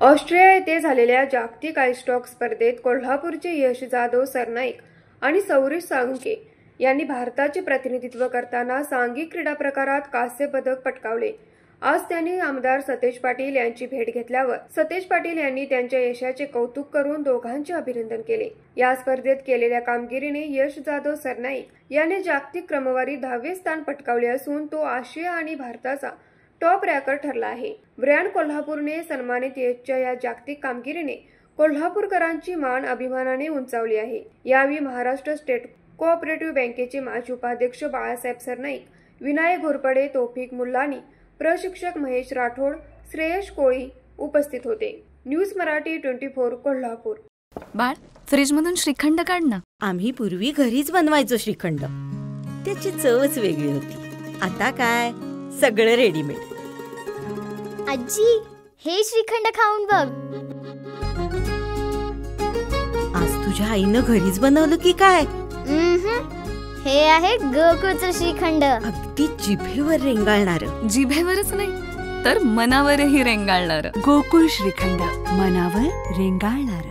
Austria येथे झालेल्या जागतिक आईस्टॉक स्पर्धेत कोल्हापूरचे यश जाधव सरनाईक आणि सौरिश साळुंखे यांनी भारताचे प्रतिनिधित्व करताना सांघिक क्रीडा प्रकारात कांस्य पदक पटकावले। आज त्यांनी आमदार सतेज पाटील यांची भेट घेतल्यावर सतेज पाटील यांनी त्यांच्या यशाचे कौतुक करून दोघांचे अभिनंदन केले। या स्पर्धेत केलेल्या कामगिरीने यश जाधव सरनाईक याने जागतिक क्रमवारीत 10वे स्थान पटकावले असून तो आशिया आणि भारताचा टॉप रँकर ठरला आहे। ब्रँड कोल्हापूरने सन्मानित यशच्या या जागतिक कामगिरीने कोल्हापूरकरांची मान अभिमानाने उंचावली आहे। यावेळी महाराष्ट्र स्टेट कोऑपरेटिव्ह बँकेचे माजी उपाध्यक्ष बाळासाहेब सरनाईक, विनायक घोरपडे, तौफिक मुल्लानी, प्रशिक्षक महेश राठोड, श्रेयश कोळी उपस्थित होते। न्यूज मराठी 24 कोल्हापूर। बाळ, फ्रीज मधून श्रीखंड काढ ना। आम्ही पूर्वी घरीच बनवायचो श्रीखंड, त्याची चवच वेगळी होती। आता काय सगळं रेडीमेड। आजी, हे श्रीखंड खाऊन बघ। आज तुझ्या आईनं घरीच बनवलं की काय? हे आहे गोकुळचं श्रीखंड। अगदी जिभेवर रेंगाळणार। जिभेवरच नाही तर मनावरही रेंगाळणार। गोकुळ श्रीखंड, मनावर रेंगाळणार।